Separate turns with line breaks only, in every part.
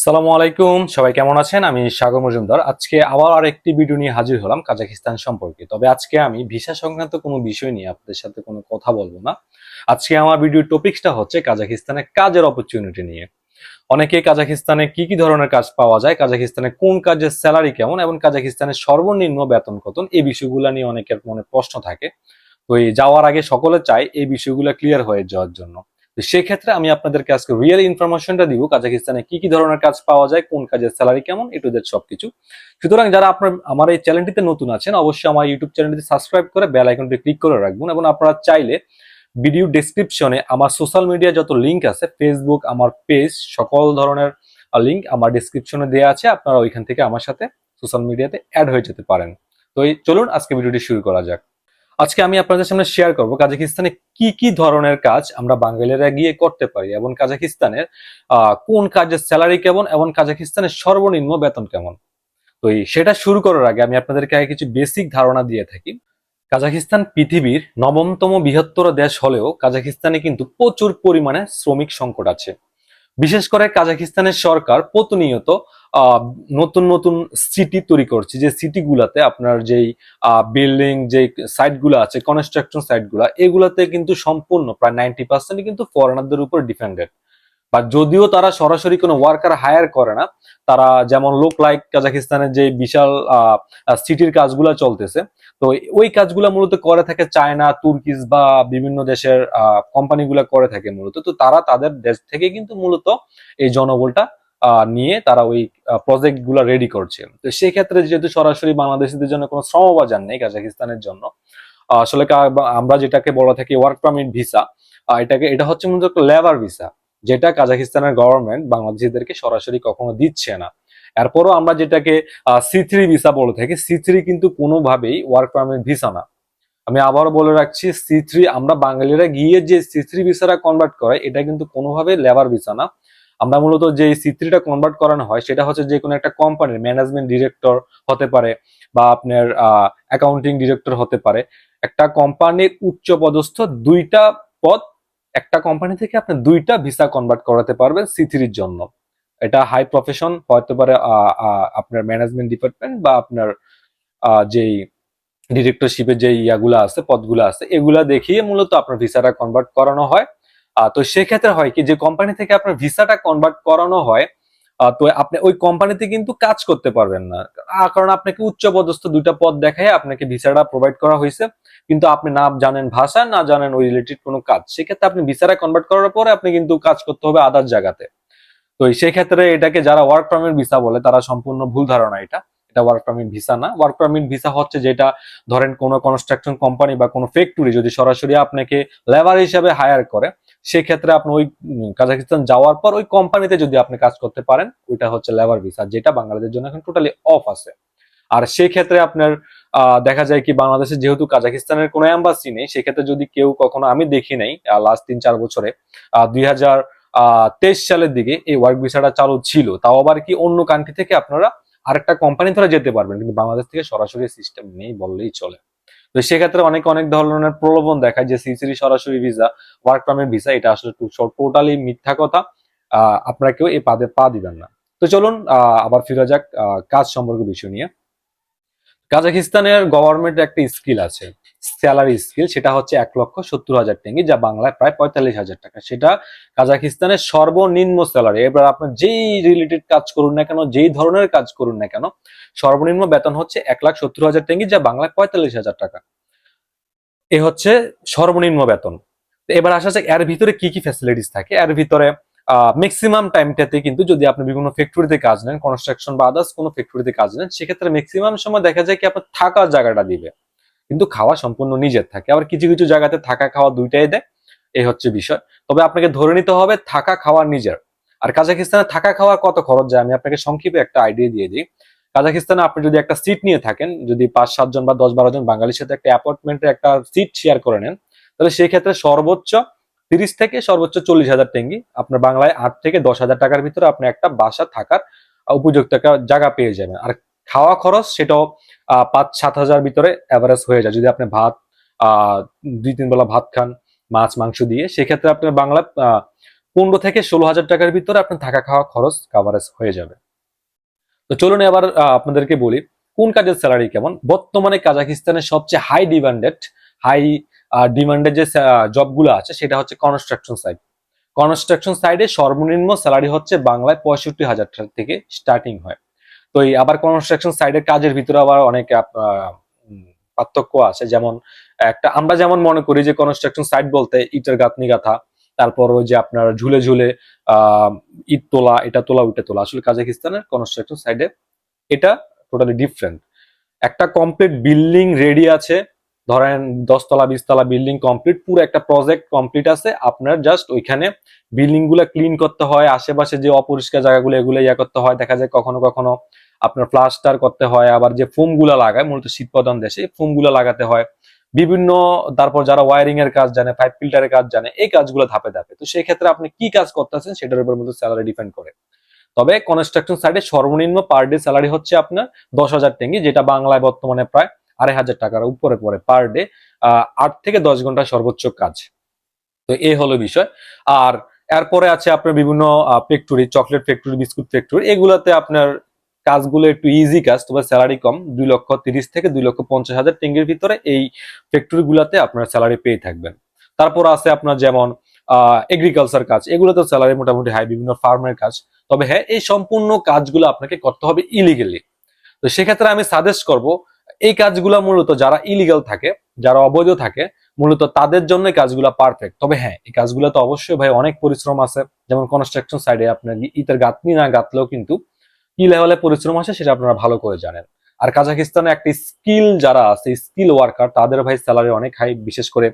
আসসালামু আলাইকুম, সবাই কেমন আছেন? আমি সাগর মজুমদার। আজকে আবার আরেকটি ভিডিও নিয়ে হাজির হলাম কাজাকিস্তান সম্পর্কে। তবে আজকে আমি ভিসা সংক্রান্ত কোনো বিষয় নিয়ে আপনাদের সাথে কোনো কথা বলবো না। আজকে আমার ভিডিওর টপিকসটা হচ্ছে কাজাকিস্তানে কাজের অপরচুনিটি নিয়ে। অনেকে কাজাকিস্তানে কি কি ধরনের কাজ পাওয়া যায়, কাজাকিস্তানে কোন কাজের স্যালারি কেমন এবং কাজাকিস্তানের সর্বনিম্ন বেতন কত, এই বিষয়গুলো নিয়ে অনেকের মনে প্রশ্ন থাকে। তো এই যাওয়ার আগে সকলে চায় এই বিষয়গুলো ক্লিয়ার হয়ে যাওয়ার জন্য। তো সেক্ষেত্রে আমি আপনাদেরকে আজকে রিয়েল ইনফরমেশনটা দিব, কাজাকিস্তানে কি কি ধরনের কাজ পাওয়া যায়, কোন কাজের স্যালারি কেমন, এ টু জেড সবকিছু। সুতরাং যারা আপনার আমার এই চ্যানেলটিতে নতুন আছেন, অবশ্যই আমার ইউটিউব চ্যানেলটি সাবস্ক্রাইব করে বেল আইকনটি ক্লিক করে রাখবেন এবং আপনারা চাইলে ভিডিও ডেসক্রিপশনে আমার সোশ্যাল মিডিয়া যত লিঙ্ক আছে, ফেসবুক, আমার পেজ, সকল ধরনের লিঙ্ক আমার ডেসক্রিপশনে দেওয়া আছে। আপনারা ওইখান থেকে আমার সাথে সোশ্যাল মিডিয়াতে অ্যাড হয়ে যেতে পারেন। তো এই চলুন আজকে ভিডিওটি শুরু করা যাক। আজকে আমি আপনাদের সামনে শেয়ার করব কাজাকিস্তানে কি কি ধরনের কাজ আমরা বাঙালিরা গিয়ে করতে পারি এবং কাজাকিস্তানের কোন কাজের স্যালারি কেমন এবং কাজাকিস্তানের সর্বনিম্ন বেতন কেমন। তো সেটা শুরু করার আগে আমি আপনাদেরকে আগে কিছু বেসিক ধারণা দিয়ে থাকি। কাজাকিস্তান পৃথিবীর নবমতম বৃহত্তর দেশ হলেও কাজাকিস্তানে কিন্তু প্রচুর পরিমাণে শ্রমিক সংকট আছে। বিশেষ করে কাজাকিস্তানের সরকার প্রতিনিয়ত আহ, নতুন নতুন সিটি তৈরি করছে, যে সিটি গুলাতে আপনার যেই বিল্ডিং যে সাইট গুলো আছে, কনস্ট্রাকশন সাইট গুলা, এগুলাতে কিন্তু সম্পূর্ণ প্রায় 90% কিন্তু ফরেনারদের উপর ডিপেন্ডেন্ট। বা যদিও তারা সরাসরি কোনো ওয়ার্কার হায়ার করে না, তারা যেমন লোক লাইক কাজাকিস্তানের যে বিশাল সিটির কাজগুলা চলতেছে, তো ওই কাজগুলা মূলত করে থাকে চায়না, তুর্কিজ বা বিভিন্ন দেশের কোম্পানিগুলা করে থাকে মূলত। তো তারা তাদের দেশ থেকে কিন্তু মূলত এই জনবলটা নিয়ে তারা ওই প্রজেক্ট গুলা রেডি করছে। তো সেই ক্ষেত্রে যেহেতু সরাসরি বাংলাদেশিদের জন্য কোনো শ্রমবাজার নেই কাজাকিস্তানের জন্য, আসলে আমরা যেটাকে বলা থাকি ওয়ার্ক পারমিট ভিসা, এটা হচ্ছে মূলত লেবার ভিসা, যেটা কাজাকিস্তানের গভর্নমেন্ট বাংলাদেশিদেরকে সরাসরি কখনো দিচ্ছে না। এরপরও আমরা যেটাকে সি3 ভিসা বলে থাকি, সি3 কিন্তু কোনোভাবেই ওয়ার্ক পারমিট ভিসা না। আমি আবারও বলে রাখছি, সি3 আমরা বাঙালিরা গিয়ে যে সি3 ভিসাটা কনভার্ট করে, এটা কিন্তু কোনোভাবে লেবার ভিসা না। আমরা মূলত যে সি3টা কনভার্ট করানো হয় সেটা হচ্ছে যে কোনো একটা কোম্পানির ম্যানেজমেন্ট ডিরেক্টর হতে পারে বা আপনার অ্যাকাউন্টিং ডিরেক্টর হতে পারে। একটা কোম্পানির উচ্চ পদস্থ দুইটা পদ, একটা কোম্পানি থেকে আপনি দুইটা ভিসা কনভার্ট করাতে পারবেন সি3-র জন্য। এটা হাই প্রফেশন হতে পারে, আপনার ম্যানেজমেন্ট ডিপার্টমেন্ট বা আপনার যেই ডিরেক্টরশিপের যে ইয়াগুলা আছে, পদগুলা আছে, এগুলা দেখিয়ে মূলত আপনার ভিসাটা কনভার্ট করানো হয়। তো সেক্ষেত্রে হয় কি, যে কোম্পানি থেকে আপনার ভিসাটা কনভার্ট করানো হয়, তো আপনি ওই কোম্পানিতে কিন্তু কাজ করতে পারবেন না। কারণ আপনাকে উচ্চ পদস্থ দুইটা পদ দেখায় আপনাকে ভিসাটা প্রোভাইড করা হয়েছে, কিন্তু আপনি না জানেন ভাষা, না জানেন ওই রিলেটেড কোনো কাজ, সেক্ষেত্রে আপনি ভিসাটা কনভার্ট করার পরে আপনি কিন্তু কাজ করতে হবে আদার জায়গাতে। তো সেই ক্ষেত্রে এটাকে যারা ওয়ার্ক পারমিট ভিসা বলে তারা সম্পূর্ণ ভুল ধারণা। এটা এটা ওয়ার্ক পারমিট ভিসা না। ওয়ার্ক পারমিট ভিসা হচ্ছে যেটা, ধরেন কোনো কনস্ট্রাকশন কোম্পানি বা কোনো ফ্যাক্টরি যদি সরাসরি আপনাকে লেবার হিসাবে হায়ার করে, সেক্ষেত্রে আপনি ওই কাজাকিস্তান যাওয়ার পর ওই কোম্পানিতে যদি আপনি কাজ করতে পারেন, ওইটা হচ্ছে লেবার ভিসা, যেটা বাংলাদেশের জন্য এখন টোটালি অফ আছে। আর সেই ক্ষেত্রে আপনার দেখা যায় কি, বাংলাদেশে যেহেতু কাজাকিস্তানের কোনো এম্বাসি নেই, সেক্ষেত্রে যদি কেউ কখনো, আমি দেখি নাই লাস্ট 3-4 বছরে, 2023 সালের দিকে এই ওয়ার্ক ভিসাটা চালু ছিল, তাও আবার কি অন্য কান্ট্রি থেকে আপনারা আরেকটা কোম্পানি ধরে যেতে পারবেন, কিন্তু বাংলাদেশ থেকে সরাসরি সিস্টেম নেই বললেই চলে। তো সেক্ষেত্রে অনেক অনেক ধরনের প্রলোভন দেখায় যে সি3 সরাসরি ভিসা, ওয়ার্ক পারমিট ভিসা, এটা আসলে টোটালি মিথ্যা কথা। আপনারা কেউ এই পাদে পা দিবেন না। তো চলুন আবার ফিরে যাক কাজ সম্পর্কে বিষয় নিয়ে। কাজাকিস্তানের গভর্নমেন্টের একটা স্কিল আছে, স্যালারি স্কিল, সেটা হচ্ছে 1,70,000 টেঙ্গি, যা বাংলায় প্রায় 45,000 টাকা। সেটা কাজাকিস্তানের সর্বনিম্ন স্যালারি। এবার আপনার যেই রিলেটেড কাজ করুন না কেন, যেই ধরনের কাজ করুন না কেন, সর্বনিম্ন বেতন হচ্ছে 1,70,000 টেঙ্গি, যা বাংলায় 45,000 টাকা। এ হচ্ছে সর্বনিম্ন বেতন। এবার আসা যাক এর ভিতরে কি কি ফ্যাসিলিটিস থাকে। এর ভিতরে ম্যাক্সিমাম টাইমটাতে কিন্তু যদি আপনি বিভিন্ন ফ্যাক্টরিতে কাজ নেন, কনস্ট্রাকশন বা আদার্স কোনো ফ্যাক্টরিতে কাজ নেন, সেক্ষেত্রে ম্যাক্সিমাম সময় দেখা যায় কি আপনার থাকার জায়গাটা দিবে, কিন্তু খাওয়া সম্পূর্ণ নিজের থাকে। আবার কিছু কিছু জায়গাতে থাকা খাওয়া দুইটাই দেয়, এই হচ্ছে বিষয়। তবে আপনাকে ধরে নিতে হবে থাকা খাওয়া নিজের। আর কাজাকিস্তানে থাকা খাওয়া কত খরচ যায় আমি আপনাকে সংক্ষেপে একটা আইডিয়া দিয়ে দিই। কাজাকিস্তানে আপনি যদি একটা সিট নিয়ে থাকেন, যদি 5-7 জন বা 10-12 জন বাঙালির সাথে একটা অ্যাপার্টমেন্টে একটা সিট শেয়ার করে নেন, তাহলে সেই ক্ষেত্রে সর্বোচ্চ 30 থেকে সর্বোচ্চ 40,000 টেঙ্গি, আপনার বাংলায় 8 থেকে 10,000 টাকার ভিতরে আপনি একটা বাসা থাকার উপযুক্ত একটা জায়গা পেয়ে যাবেন। আর খাওয়া খরচ সেটাও 5-7 হাজার ভিতরে অ্যাভারেজ হয়ে যায়, যদি আপনি ভাত 2-3 বেলা ভাত খান মাছ মাংস দিয়ে, সেক্ষেত্রে আপনার বাংলা 15 থেকে 16 হাজার টাকার ভিতরে আপনার থাকা খাওয়া খরচ কাভারেজ হয়ে যাবে। তো চলুন এবার আপনাদেরকে বলি কোন কাজের স্যালারি কেমন। বর্তমানে কাজাকিস্তানের সবচেয়ে হাই ডিমান্ডেড যে জবগুলো আছে সেটা হচ্ছে কনস্ট্রাকশন সাইট। কনস্ট্রাকশন সাইডে সর্বনিম্ন স্যালারি হচ্ছে বাংলায় 65,000 থেকে স্টার্টিং হয়। তো এই আবার কনস্ট্রাকশন সাইডের কাজের ভিতরে আবার অনেক পার্থক্য আছে। যেমন আমরা যেমন মনে করি যে কনস্ট্রাকশন সাইট বলতে ইটের গাঁথনি গাঁথা, তারপর ওই যে আপনার ঝুলে ঝুলে আহ ইট তোলা, এটা তোলা ওইটা তোলা, আসলে কাজাকিস্তানের কনস্ট্রাকশন সাইডে এটা টোটালি ডিফারেন্ট। একটা কমপ্লিট বিল্ডিং রেডি আছে, ধরেন 10 তলা 20 তলা বিল্ডিং কমপ্লিট, পুরো একটা প্রজেক্ট কমপ্লিট আছে, আপনার জাস্ট ওইখানে বিল্ডিং গুলা ক্লিন করতে হয়, আশেপাশে যে অপরিষ্কার জায়গাগুলো এগুলো করতে হয়, দেখা যায় কখনো কখনো আপনার প্লাস্টার করতে হয়, আবার যে ফোম গুলা লাগায় মূলত শীত প্রধান দেশে ফোম গুলা লাগাতে হয় বিভিন্ন। তারপর যারা ওয়ারিং এর কাজ জানে, পাইপ ফিল্টারের কাজ জানে, এই কাজগুলো ধাপে ধাপে। তো সেই ক্ষেত্রে আপনি কি কাজ করতেছেন সেটার উপর মধ্যে স্যালারি ডিপেন্ড করে। তবে কনস্ট্রাকশন সাইডে সর্বনিম্ন পার ডে স্যালারি হচ্ছে আপনার 10,000 টেঙ্গি, যেটা বাংলায় বর্তমানে প্রায় 2,500 টাকার উপরে পড়ে পার ডে। 8 থেকে 10 ঘন্টা সর্বোচ্চ কাজ। তো এই হলো বিষয়। আর এরপরে আছে আপনার বিভিন্ন factory, chocolate factory, biscuit factory, এগুলাতে আপনার কাজগুলো একটু ইজি কাজ, তবে স্যালারি কম। 2,30,000 থেকে 2,50,000 টেঙ্গির ভিতরে এই ফ্যাক্টরি গুলাতে আপনার স্যালারি পেয়ে থাকবেন। তারপর আছে আপনার যেমন এগ্রিকালচার কাজ, এগুলোতে স্যালারি মোটামুটি হাই, বিভিন্ন ফার্মের কাজ। তবে হ্যাঁ, এই সম্পূর্ণ কাজগুলো আপনাকে করতে হবে ইলিগেলি। তো সেক্ষেত্রে আমি সাজেস্ট করব এই কাজগুলো মূলত যারা ইলিগাল থাকে, যারা অবৈধ থাকে, মূলত তাদের জন্য কাজগুলো পারফেক্ট। তবে হ্যাঁ, এই কাজগুলো তো অবশ্যই ভাই অনেক পরিশ্রম আছে। যেমন কনস্ট্রাকশন সাইডে আপনার ইটের গাঁথনি না গাঁথলেও কিন্তু কি লেভেলে পরিশ্রম আছে সেটা আপনারা ভালো করে জানেন। আর কাজাকিস্তানে একটা স্কিল যারা আছে, স্কিল ওয়ার্কার, তাদের ভাই স্যালারি অনেক হাই। বিশেষ করে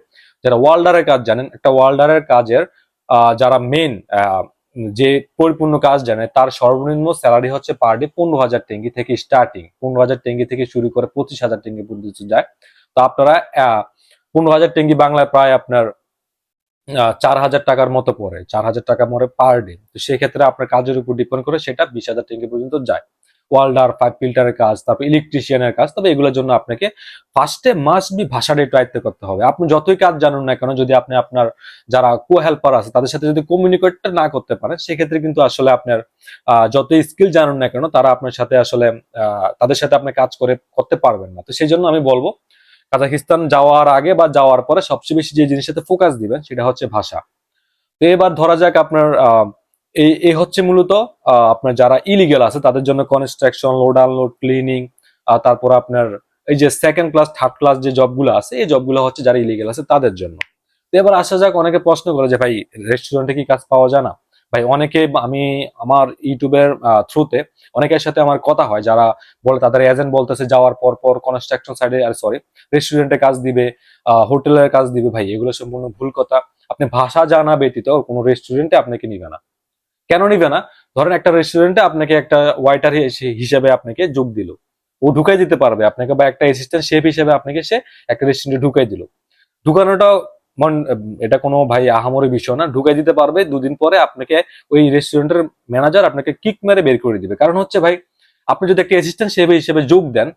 যারা ওয়াল্ডারের কাজ জানেন, একটা ওয়াল্ডারের কাজের যারা মেন যে পরিপূর্ণ কাজ জানে, তার সর্বনিম্ন স্যালারি হচ্ছে পার ডে 15,000 টেঙ্গি থেকে স্টার্টিং। 15,000 টেঙ্গি থেকে শুরু করে 25,000 টেঙ্গি পর্যন্ত যায়। তো আপনারা 15,000 টেঙ্গি বাংলায় প্রায় আপনার 4,000 টাকার মতো পড়ে, 4,000 টাকা মরে পার ডে। তো সেক্ষেত্রে আপনার কাজের উপর ডিপেন্ড করে সেটা 20,000 টেঙ্গি পর্যন্ত যায়। ওয়াল্ডার, পাইপ ফিল্টারের কাজ, তারপর ইলেকট্রিশিয়ানের কাজ। তবে এগুলোর জন্য আপনাকে ফার্স্টে মাস্ট বি ভাষাটা একটু আয়ত্ত করতে হবে। আপনি যতই কাজ জানুন না কেন, যদি আপনি আপনার যারা কো হেল্পার আছে তাদের সাথে যদি কমিউনিকেট না করতে পারেন, সেক্ষেত্রে কিন্তু আসলে আপনার যতই স্কিল জানুন না কেন, তারা আপনার সাথে আসলে তাদের সাথে আপনি কাজ করতে পারবেন না। তো সেই জন্য আমি বলবো কাজাকিস্তান যাওয়ার আগে বা যাওয়ার পরে সবচেয়ে বেশি যে জিনিসটাতে ফোকাস দিবেন সেটা হচ্ছে ভাষা। তো এবার ধরা যাক আপনার এই হচ্ছে মূলত আপনার যারা ইলিগেল আছে তাদের জন্য কনস্ট্রাকশন, লোড আনলোড, ক্লিনিং, তারপর আপনার এই যে সেকেন্ড ক্লাস থার্ড ক্লাস যে জবগুলো আছে, এই জবগুলো হচ্ছে যারা ইলিগেল আছে তাদের জন্য। তো এবার আসা যাক, অনেকে প্রশ্ন করে যে ভাই রেস্টুরেন্টে কি কাজ পাওয়া যায় না? ভাই অনেকে, আমি আমার ইউটিউবের থ্রুতে অনেকের সাথে আমার কথা হয় যারা বলে তাদের এজেন্ট বলতেছে যাওয়ার পর পর কনস্ট্রাকশন সাইডে, আর সরি, রেস্টুরেন্টে কাজ দিবে, হোটেলের কাজ দিবে। ভাই এগুলো সম্পূর্ণ ভুল কথা। আপনি ভাষা জানা ব্যতীত কোনো রেস্টুরেন্টে আপনাকে নিবে না। কেন নিবে না? ধরেন একটা রেস্টুরেন্টে আপনাকে একটা ওয়াইটার হিসেবে আপনাকে যোগ দিল, ও ঢুকাই দিতে পারবে আপনাকে, বা একটা অ্যাসিস্ট্যান্ট শেফ হিসেবে আপনাকে সে একটা রেস্টুরেন্টে ঢুকাই দিল। ঢুকানোটা এটা কোনো ভাই আহামরি বিষয় না, ঢুকাই দিতে পারবে। 2 দিন পরে আপনাকে ওই রেস্টুরেন্টের ম্যানেজার আপনাকে কিক মেরে বের করে দিবে। কারণ হচ্ছে ভাই, আপনি যদি একটা অ্যাসিস্ট্যান্ট শেফ হিসেবে যোগ দেন,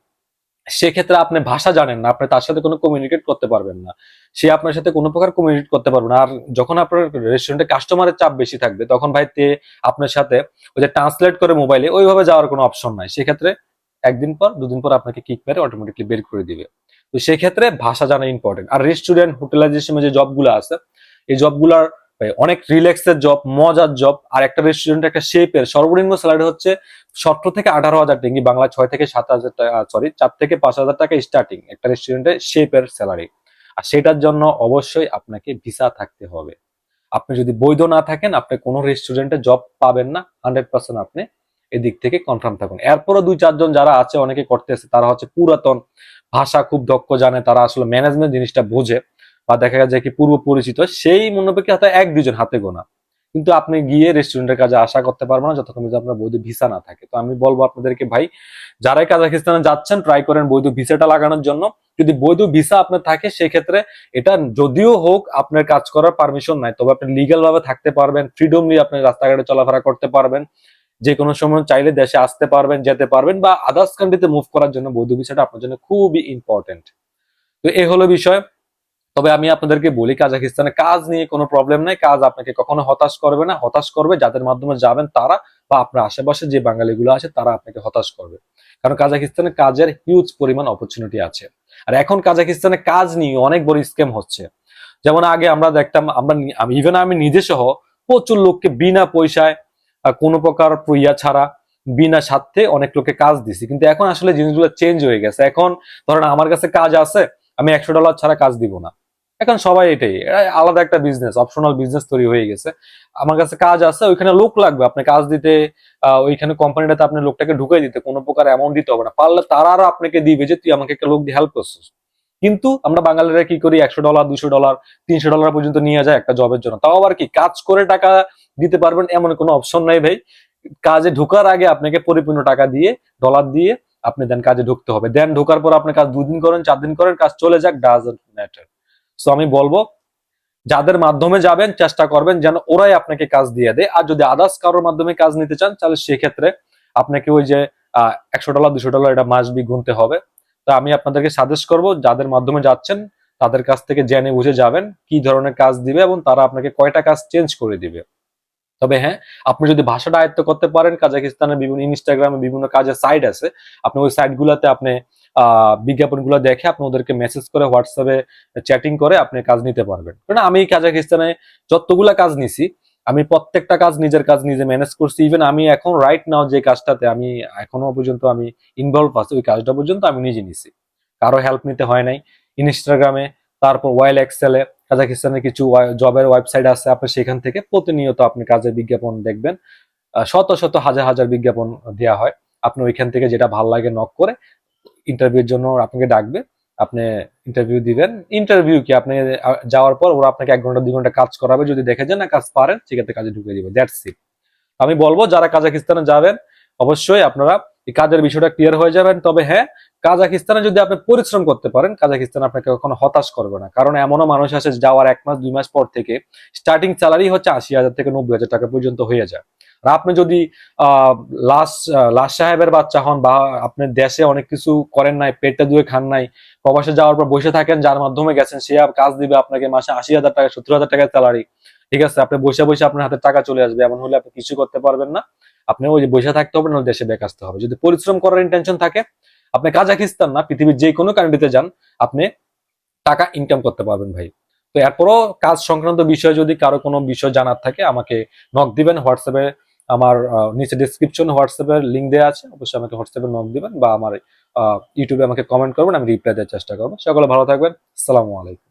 সেক্ষেত্রে আপনি ভাষা জানেন না, আপনি তার সাথে কোনো কমিউনিকেট করতে পারবেন না, সে আপনার সাথে কোনো প্রকার কমিউনিকেট করতে পারবে না। আর যখন আপনার রেস্টুরেন্টে কাস্টমারের চাপ বেশি থাকবে, তখন ভাই তে আপনার সাথে ওই যে ট্রান্সলেট করে মোবাইলে ওইভাবে যাওয়ার কোনো অপশন নাই। সেক্ষেত্রে 1 দিন পর 2 দিন পর আপনাকে কিক মেরে অটোমেটিকলি বের করে দিবে। তো সেক্ষেত্রে ভাষা জানা ইম্পর্টেন্ট। আর রেস্টুরেন্ট হোটেলাইজেশনে যে জবগুলো আছে, এই জবগুলার অনেক রিল্যাক্সের জব, মজার জব। আর একটা রেস্টুরেন্ট একটা শেফের সর্বনিম্ন স্যালারি হচ্ছে 17 থেকে 18,000 টেঙ্গি, বাংলা 6 থেকে 7,000 টাকা, সরি 4 থেকে 5,000 টাকা স্টার্টিং একটা রেস্টুরেন্টের শেফের স্যালারি। আর সেটার জন্য অবশ্যই আপনাকে ভিসা থাকতে হবে। আপনি যদি বৈধ না থাকেন, আপনি কোনো রেস্টুরেন্টে জব পাবেন না, 100% আপনি এদিক থেকে কনফার্ম থাকুন। এরপরও 2-4 জন যারা আছে, অনেকে করতেছে, তারা হচ্ছে পুরাতন, ভাষা খুব দক্ষ জানে, তারা আসলে ম্যানেজমেন্ট জিনিসটা বোঝে, বা দেখা যায় কি পূর্ব পরিচিত, সেই মনোপেক্ষে হয়তো 1-2 জন হাতে গোনা। কিন্তু আপনি গিয়ে রেস্টুরেন্টের কাজে আশা করতে পারবেন না যতক্ষণ পর্যন্ত আপনার বৈধ ভিসা না থাকে। তো আমি বলবো আপনাদেরকে ভাই, যারাই কাজাকিস্তানে যাচ্ছেন ট্রাই করেন বৈধ ভিসাটা লাগানোর জন্য। যদি বৈধ ভিসা আপনার থাকে, সেক্ষেত্রে এটা যদিও হোক আপনার কাজ করার পারমিশন নাই, তবে আপনি লিগ্যাল ভাবে থাকতে পারবেন, ফ্রিডমলি আপনি রাস্তাঘাটে চলাফেরা করতে পারবেন, যে কোনো সময় চাইলে দেশে আসতে পারবেন, যেতে পারবেন, বা আদার্স কান্ট্রিতে মুভ করার জন্য বৈধ ভিসাটা আপনার জন্য খুবই ইম্পর্টেন্ট। তো এই হলো বিষয়। তবে আমি আপনাদেরকে বলি, কাজাকিস্তানে কাজ নিয়ে কোনো প্রবলেম নাই, কাজ আপনাকে কখনো হতাশ করবে না। হতাশ করবে যাদের মাধ্যমে যাবেন তারা, বা আপনার আশেপাশে যে বাঙালিগুলো আছে তারা আপনাকে হতাশ করবে। কারণ কাজাকিস্তানে কাজের হিউজ পরিমাণ অপরচুনিটি আছে। আর এখন কাজাকিস্তানে কাজ নিয়ে অনেক বড় স্ক্যাম হচ্ছে। যেমন আগে আমরা দেখতাম, ইভেন আমি নিজে সহ প্রচুর লোককে বিনা পয়সায়, কোনো প্রকার প্রইয়া ছাড়া, বিনা স্বার্থে অনেক লোককে কাজ দিছি। কিন্তু এখন আসলে জিনিসগুলো চেঞ্জ হয়ে গেছে। এখন ধরেন আমার কাছে কাজ আছে, আমি $100 ছাড়া কাজ দিব না। এখন সবাই এটাই, আলাদা একটা বিজনেস, অপশনাল বিজনেস তৈরি হয়ে গেছে। আমার কাছে কাজ আছে, ওইখানে লোক লাগবে আপনি কাজ দিতে, ওইখানে কোম্পানিটাতে আপনি লোকটাকে ঢুকাই দিতে কোনো প্রকার অ্যামাউন্ট দিতে হবে না, পারলে তারা আরো আপনাকে দিবে যে তুই আমাকে একটা লোক দিয়ে হেল্প করছিস। কিন্তু আমরা বাঙালিরা কি করি, $100, $200, $300 পর্যন্ত নিয়ে যায় একটা জবের জন্য। তাও আবার কি কাজ করে টাকা দিতে পারবেন এমন কোনো অপশন নাই ভাই। কাজে ঢোকার আগে আপনাকে পরিপূর্ণ টাকা দিয়ে, ডলার দিয়ে আপনি দেন কাজে ঢুকতে হবে। দেন ঢোকার পর আপনি কাজ 2 দিন করেন, 4 দিন করেন, কাজ চলে যাক, ডাজন্ট ম্যাটার। সো আমি বলবো, যাদের মাধ্যমে যাবেন চেষ্টা করবেন যেন ওরাই আপনাকে কাজ দিয়ে দেয়। আর যদি আদার্স কারোর মাধ্যমে কাজ নিতে চান তাহলে সেক্ষেত্রে আপনাকে ওই যে $100, $200 এটা মাস্ট বি গুনতে হবে। তো আমি আপনাদেরকে সাজেস্ট করব, যাদের মাধ্যমে যাচ্ছেন তাদের কাছ থেকে জেনে বুঝে যাবেন কি ধরনের কাজ দিবে এবং তারা আপনাকে কয়টা কাজ চেঞ্জ করে দিবে। তবে হ্যাঁ, আপনি যদি ভাষাটা আয়ত্ত করতে পারেন, কাজাকিস্তানের বিভিন্ন ইনস্টাগ্রামে বিভিন্ন কাজের সাইট আছে, আপনি ওই সাইট গুলাতে আপনি বিজ্ঞাপনগুলো দেখে আপনি ওদেরকে মেসেজ করে, হোয়াটসঅ্যাপে চ্যাটিং করে আপনি কাজ নিতে পারবেন। কারণ আমি কাজাকিস্তানে যতগুলা কাজ নিছি, আমি প্রত্যেকটা কাজ নিজের কাজ নিজে ম্যানেজ করছি। ইভেন আমি এখন রাইট নাও যে কাজটাতে আমি এখনো পর্যন্ত আমি ইনভলভ আছি, ওই কাজটা পর্যন্ত আমি নিজে নিছি, কারো হেল্প নিতে হয় নাই। ইনস্টাগ্রামে, তারপর ওয়াইল এক্সেলে, কাজাকিস্তানের কিছু জবের ওয়েবসাইট আছে, আপনি সেখান থেকে প্রতিনিয়ত আপনি কাজের বিজ্ঞাপন দেখবেন। শত শত হাজার হাজার বিজ্ঞাপন দেওয়া হয়। আপনি ওইখান থেকে যেটা ভালো লাগে নক করে ইন্টারভিউর জন্য আপনাকে ডাকবে, আপনি ইন্টারভিউ দিবেন। ইন্টারভিউ কি আপনি যাওয়ার পর ওরা আপনাকে 1 ঘন্টা 2 ঘন্টা কাজ করাবে, যদি দেখে যান না কাজ পারেন সেক্ষেত্রে কাজে ঢুকে দিবে, দ্যাটস ইট। আমি বলবো যারা কাজাকিস্তানে যাবেন অবশ্যই আপনারা এই কাজের বিষয়টা ক্লিয়ার হয়ে যাবেন। তবে হ্যাঁ, কাজাকিস্তানে যদি আপনি পরিশ্রম করতে পারেন, কাজাকিস্তান আপনাকে কখনো হতাশ করবে না। কারণ এমনও মানুষ আছে যাওয়ার 1 মাস 2 মাস পর থেকে স্টার্টিং স্যালারি হচ্ছে 80,000 থেকে 90,000 টাকা পর্যন্ত হয়ে যায়। আর আপনি যদি লাশ সাহেবের বাচ্চা হন, বা আপনি দেশে অনেক কিছু করেন নাই, পেটটা ধুয়ে খান নাই, প্রবাসে যাওয়ার পর বসে থাকেন, যার মাধ্যমে গেছেন সে কাজ দিবে আপনাকে মাসে 80,000 টাকা 70,000 টাকা স্যালারি, ঠিক আছে, আপনি বসে বসে আপনার হাতে টাকা চলে আসবে, এমন হলে আপনি কিছু করতে পারবেন না। আপনি ওই যে বসে থাকতে হবে, না দেশে বেক আসতে হবে। যদি পরিশ্রম করার ইন্টেনশন থাকে, আপনি কাজাকিস্তান না পৃথিবীর যে কোনো কান্ট্রিতে যান, আপনি টাকা ইনকাম করতে পারবেন ভাই। তো এরপরও কাজ সংক্রান্ত বিষয়ে যদি কারো কোনো বিষয় জানার থাকে আমাকে নক দিবেন হোয়াটসঅ্যাপে। আমার নিচে ডিসক্রিপশন হোয়াটসঅ্যাপের লিঙ্ক দেওয়া আছে, অবশ্যই আমাকে হোয়াটসঅ্যাপে নক দিবেন, বা আমার ইউটিউবে আমাকে কমেন্ট করবেন, আমি রিপ্লাই দেওয়ার চেষ্টা করবো। সকলে ভালো থাকবেন। আসসালামু আলাইকুম।